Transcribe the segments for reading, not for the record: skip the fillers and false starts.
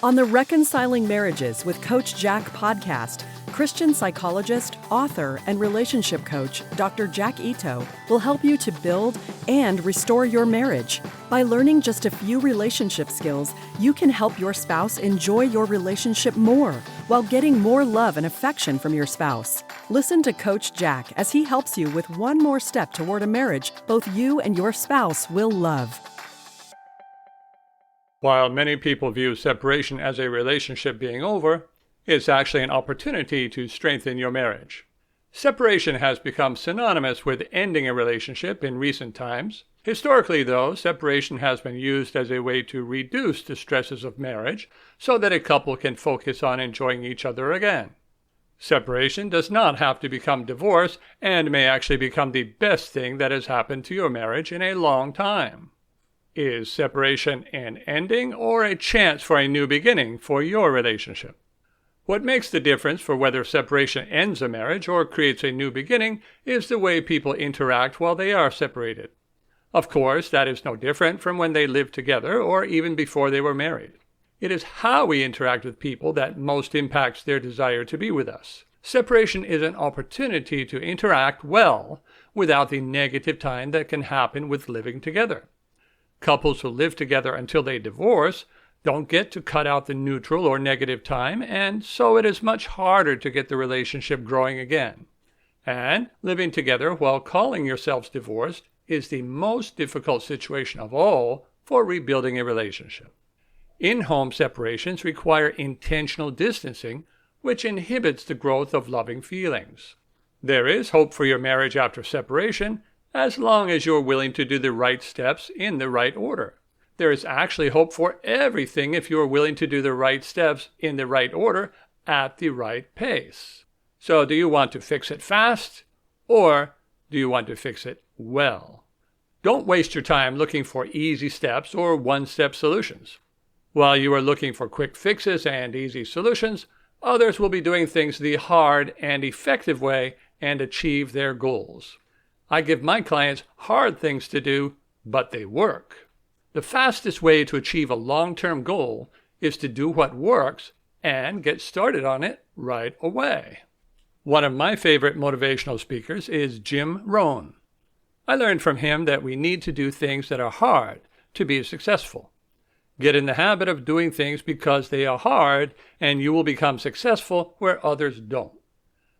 On the Reconciling Marriages with Coach Jack podcast, Christian psychologist, author, and relationship coach Dr. Jack Ito will help you to build and restore your marriage. By learning just a few relationship skills, you can help your spouse enjoy your relationship more while getting more love and affection from your spouse. Listen to Coach Jack as he helps you with one more step toward a marriage both you and your spouse will love. While many people view separation as a relationship being over, it's actually an opportunity to strengthen your marriage. Separation has become synonymous with ending a relationship in recent times. Historically, though, separation has been used as a way to reduce the stresses of marriage so that a couple can focus on enjoying each other again. Separation does not have to become divorce and may actually become the best thing that has happened to your marriage in a long time. Is separation an ending or a chance for a new beginning for your relationship? What makes the difference for whether separation ends a marriage or creates a new beginning is the way people interact while they are separated. Of course, that is no different from when they lived together or even before they were married. It is how we interact with people that most impacts their desire to be with us. Separation is an opportunity to interact well without the negative time that can happen with living together. Couples who live together until they divorce don't get to cut out the neutral or negative time, and so it is much harder to get the relationship growing again. And living together while calling yourselves divorced is the most difficult situation of all for rebuilding a relationship. In-home separations require intentional distancing, which inhibits the growth of loving feelings. There is hope for your marriage after separation, as long as you're willing to do the right steps in the right order. There is actually hope for everything if you're willing to do the right steps in the right order at the right pace. So do you want to fix it fast, or do you want to fix it well? Don't waste your time looking for easy steps or one-step solutions. While you are looking for quick fixes and easy solutions, others will be doing things the hard and effective way and achieve their goals. I give my clients hard things to do, but they work. The fastest way to achieve a long-term goal is to do what works and get started on it right away. One of my favorite motivational speakers is Jim Rohn. I learned from him that we need to do things that are hard to be successful. Get in the habit of doing things because they are hard, and you will become successful where others don't.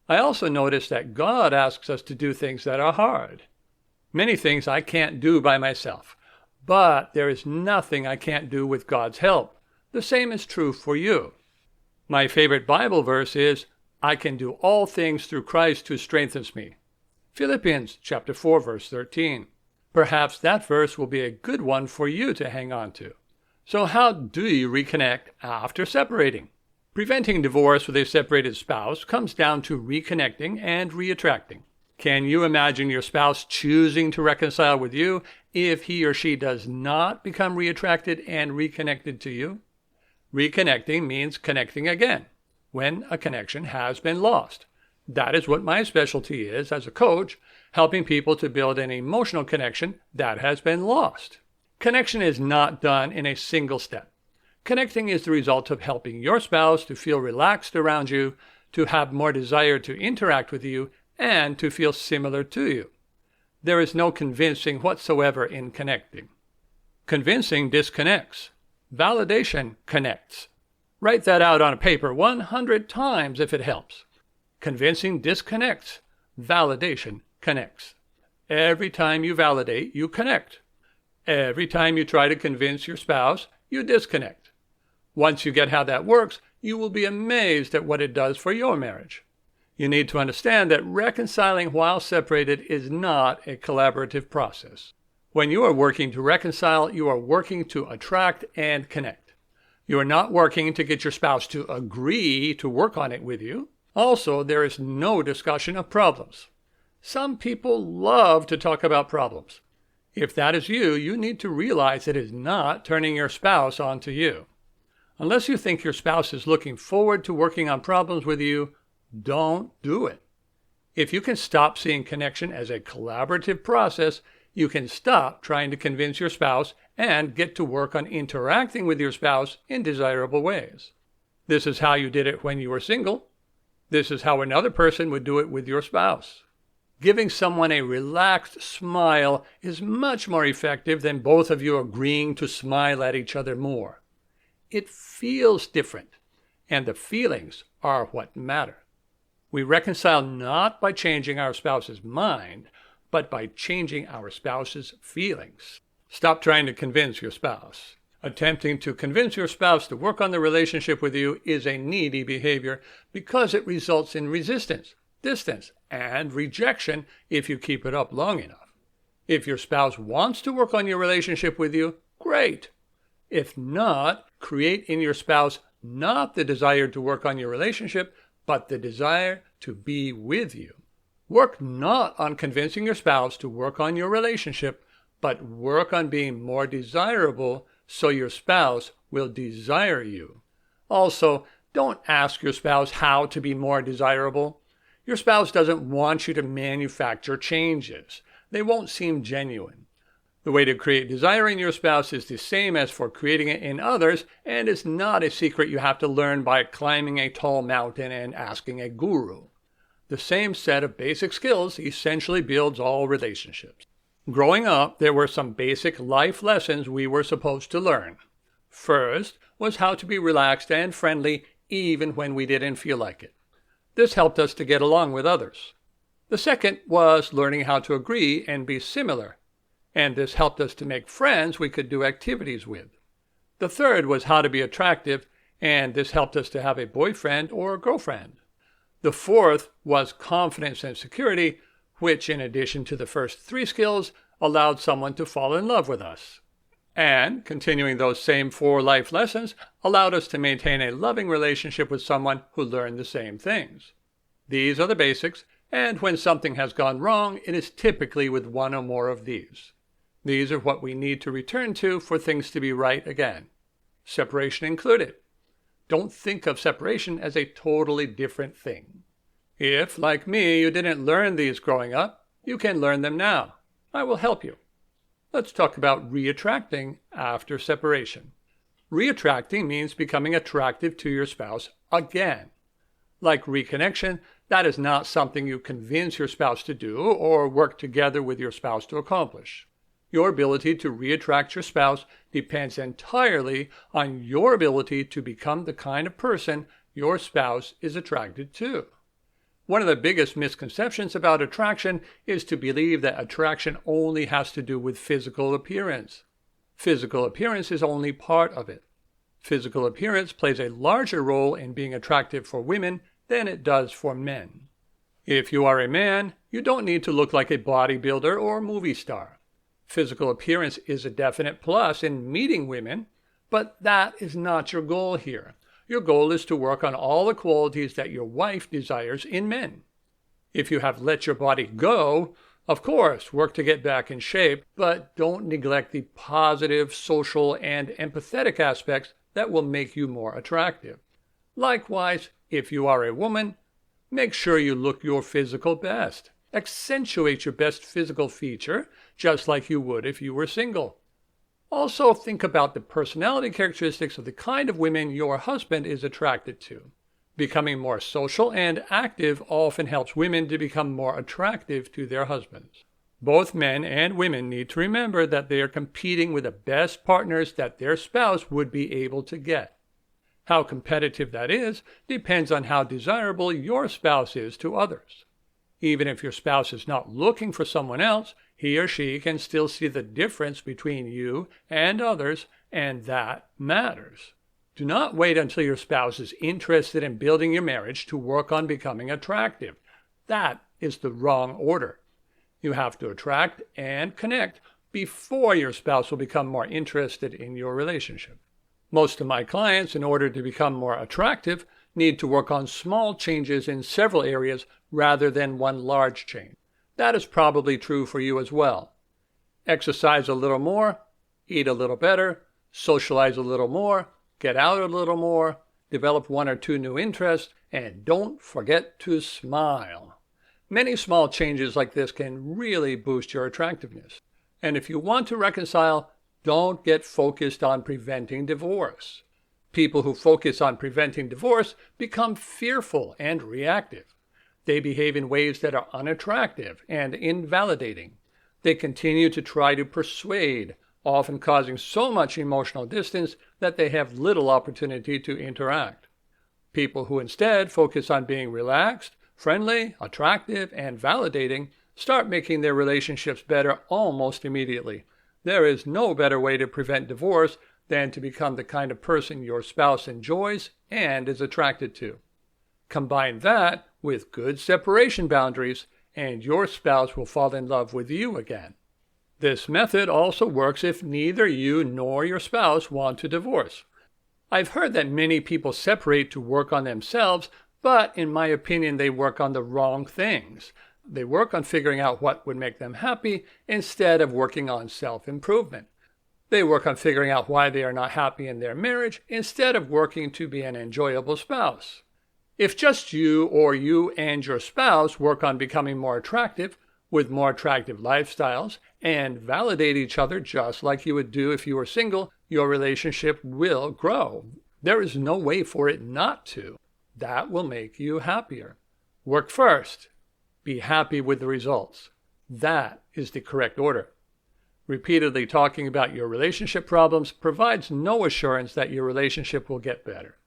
I also noticed that God asks us to do things that are hard. Many things I can't do by myself, but there is nothing I can't do with God's help. The same is true for you. My favorite Bible verse is, I can do all things through Christ who strengthens me. Philippians chapter 4, verse 13. Perhaps that verse will be a good one for you to hang on to. So how do you reconnect after separating? Preventing divorce with a separated spouse comes down to reconnecting and reattracting. Can you imagine your spouse choosing to reconcile with you if he or she does not become reattracted and reconnected to you? Reconnecting means connecting again when a connection has been lost. That is what my specialty is as a coach, helping people to build an emotional connection that has been lost. Connection is not done in a single step. Connecting is the result of helping your spouse to feel relaxed around you, to have more desire to interact with you, and to feel similar to you. There is no convincing whatsoever in connecting. Convincing disconnects. Validation connects. Write that out on a paper 100 times if it helps. Convincing disconnects. Validation connects. Every time you validate, you connect. Every time you try to convince your spouse, you disconnect. Once you get how that works, you will be amazed at what it does for your marriage. You need to understand that reconciling while separated is not a collaborative process. When you are working to reconcile, you are working to attract and connect. You are not working to get your spouse to agree to work on it with you. Also, there is no discussion of problems. Some people love to talk about problems. If that is you, you need to realize it is not turning your spouse onto you. Unless you think your spouse is looking forward to working on problems with you, don't do it. If you can stop seeing connection as a collaborative process, You can stop trying to convince your spouse and get to work on interacting with your spouse in desirable ways. This is how you did it when you were single. This is how another person would do it with your spouse. Giving someone a relaxed smile is much more effective than both of you agreeing to smile at each other more. It feels different, and the feelings are what matter. We reconcile not by changing our spouse's mind, but by changing our spouse's feelings. Stop trying to convince your spouse. Attempting to convince your spouse to work on the relationship with you is a needy behavior because it results in resistance, distance, and rejection if you keep it up long enough. If your spouse wants to work on your relationship with you, great. If not, create in your spouse not the desire to work on your relationship, but the desire to be with you. Work not on convincing your spouse to work on your relationship, but work on being more desirable so your spouse will desire you. Also, don't ask your spouse how to be more desirable. Your spouse doesn't want you to manufacture changes. They won't seem genuine. The way to create desire in your spouse is the same as for creating it in others, and it's not a secret you have to learn by climbing a tall mountain and asking a guru. The same set of basic skills essentially builds all relationships. Growing up, there were some basic life lessons we were supposed to learn. First was how to be relaxed and friendly even when we didn't feel like it. This helped us to get along with others. The second was learning how to agree and be similar, and this helped us to make friends we could do activities with. The third was how to be attractive, and this helped us to have a boyfriend or girlfriend. The fourth was confidence and security, which, in addition to the first three skills, allowed someone to fall in love with us. And, continuing those same 4 life lessons, allowed us to maintain a loving relationship with someone who learned the same things. These are the basics, and when something has gone wrong, it is typically with one or more of these. These are what we need to return to for things to be right again. Separation included. Don't think of separation as a totally different thing. If, like me, you didn't learn these growing up, you can learn them now. I will help you. Let's talk about reattracting after separation. Reattracting means becoming attractive to your spouse again. Like reconnection, that is not something you convince your spouse to do or work together with your spouse to accomplish. Your ability to reattract your spouse depends entirely on your ability to become the kind of person your spouse is attracted to. One of the biggest misconceptions about attraction is to believe that attraction only has to do with physical appearance. Physical appearance is only part of it. Physical appearance plays a larger role in being attractive for women than it does for men. If you are a man, you don't need to look like a bodybuilder or movie star. Physical appearance is a definite plus in meeting women, but that is not your goal here. Your goal is to work on all the qualities that your wife desires in men. If you have let your body go, of course, work to get back in shape, but don't neglect the positive, social, and empathetic aspects that will make you more attractive. Likewise, if you are a woman, make sure you look your physical best. Accentuate your best physical feature, just like you would if you were single. Also, think about the personality characteristics of the kind of women your husband is attracted to. Becoming more social and active often helps women to become more attractive to their husbands. Both men and women need to remember that they are competing with the best partners that their spouse would be able to get. How competitive that is depends on how desirable your spouse is to others. Even if your spouse is not looking for someone else, he or she can still see the difference between you and others, and that matters. Do not wait until your spouse is interested in building your marriage to work on becoming attractive. That is the wrong order. You have to attract and connect before your spouse will become more interested in your relationship. Most of my clients, in order to become more attractive, need to work on small changes in several areas rather than one large change. That is probably true for you as well. Exercise a little more, eat a little better, socialize a little more, get out a little more, develop 1 or 2 new interests, and don't forget to smile. Many small changes like this can really boost your attractiveness. And if you want to reconcile, don't get focused on preventing divorce. People who focus on preventing divorce become fearful and reactive. They behave in ways that are unattractive and invalidating. They continue to try to persuade, often causing so much emotional distance that they have little opportunity to interact. People who instead focus on being relaxed, friendly, attractive, and validating start making their relationships better almost immediately. There is no better way to prevent divorce than to become the kind of person your spouse enjoys and is attracted to. Combine that with good separation boundaries, and your spouse will fall in love with you again. This method also works if neither you nor your spouse want to divorce. I've heard that many people separate to work on themselves, but in my opinion, they work on the wrong things. They work on figuring out what would make them happy instead of working on self-improvement. They work on figuring out why they are not happy in their marriage instead of working to be an enjoyable spouse. If just you or you and your spouse work on becoming more attractive, with more attractive lifestyles, and validate each other just like you would do if you were single, your relationship will grow. There is no way for it not to. That will make you happier. Work first. Be happy with the results. That is the correct order. Repeatedly talking about your relationship problems provides no assurance that your relationship will get better.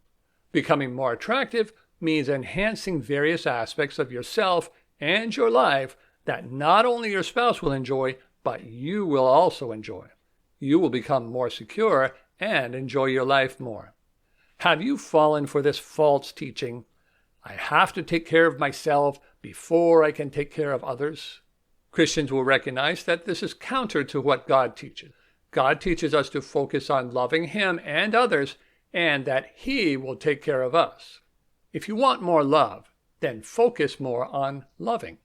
Becoming more attractive means enhancing various aspects of yourself and your life that not only your spouse will enjoy, but you will also enjoy. You will become more secure and enjoy your life more. Have you fallen for this false teaching? I have to take care of myself before I can take care of others. Christians will recognize that this is counter to what God teaches. God teaches us to focus on loving Him and others, and that He will take care of us. If you want more love, then focus more on loving.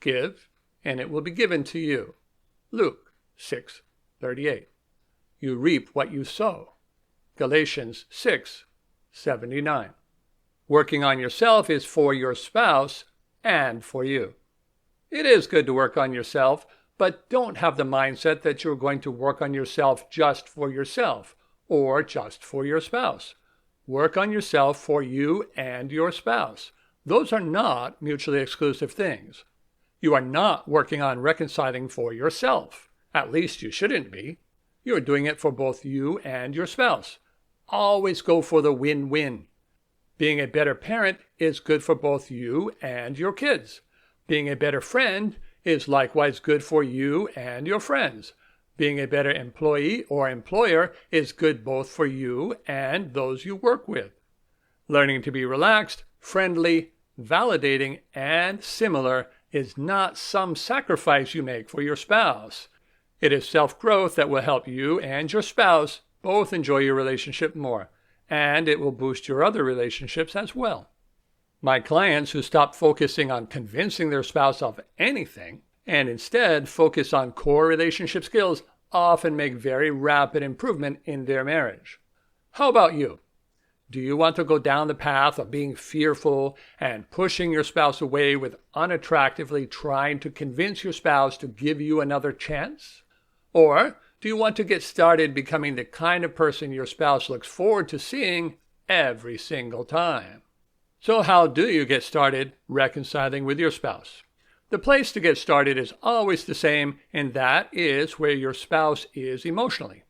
Give, and it will be given to you. Luke 6:38. You reap what you sow. Galatians 6:79. Working on yourself is for your spouse and for you. It is good to work on yourself, but don't have the mindset that you're going to work on yourself just for yourself or just for your spouse. Work on yourself for you and your spouse. Those are not mutually exclusive things. You are not working on reconciling for yourself. At least you shouldn't be. You're doing it for both you and your spouse. Always go for the win-win. Being a better parent is good for both you and your kids. Being a better friend is likewise good for you and your friends. Being a better employee or employer is good both for you and those you work with. Learning to be relaxed, friendly, validating, and similar is not some sacrifice you make for your spouse. It is self-growth that will help you and your spouse both enjoy your relationship more, and it will boost your other relationships as well. My clients who stop focusing on convincing their spouse of anything and instead focus on core relationship skills often make very rapid improvement in their marriage. How about you? Do you want to go down the path of being fearful and pushing your spouse away with unattractively trying to convince your spouse to give you another chance? Or do you want to get started becoming the kind of person your spouse looks forward to seeing every single time? So how do you get started reconciling with your spouse? The place to get started is always the same, and that is where your spouse is emotionally.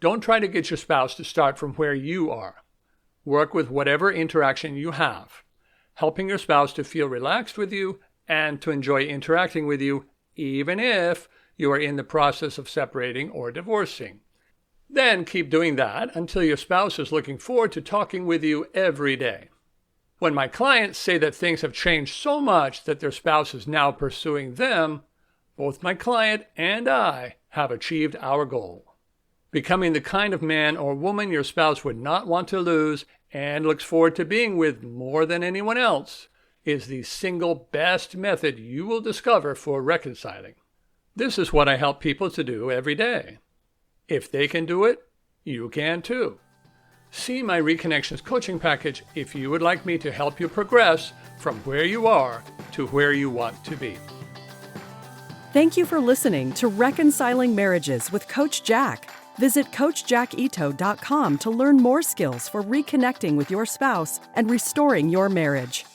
Don't try to get your spouse to start from where you are. Work with whatever interaction you have, helping your spouse to feel relaxed with you and to enjoy interacting with you, even if you are in the process of separating or divorcing. Then keep doing that until your spouse is looking forward to talking with you every day. When my clients say that things have changed so much that their spouse is now pursuing them, both my client and I have achieved our goal. Becoming the kind of man or woman your spouse would not want to lose and looks forward to being with more than anyone else is the single best method you will discover for reconciling. This is what I help people to do every day. If they can do it, you can too. See my Reconnections coaching package if you would like me to help you progress from where you are to where you want to be. Thank you for listening to Reconciling Marriages with Coach Jack. Visit CoachJackIto.com to learn more skills for reconnecting with your spouse and restoring your marriage.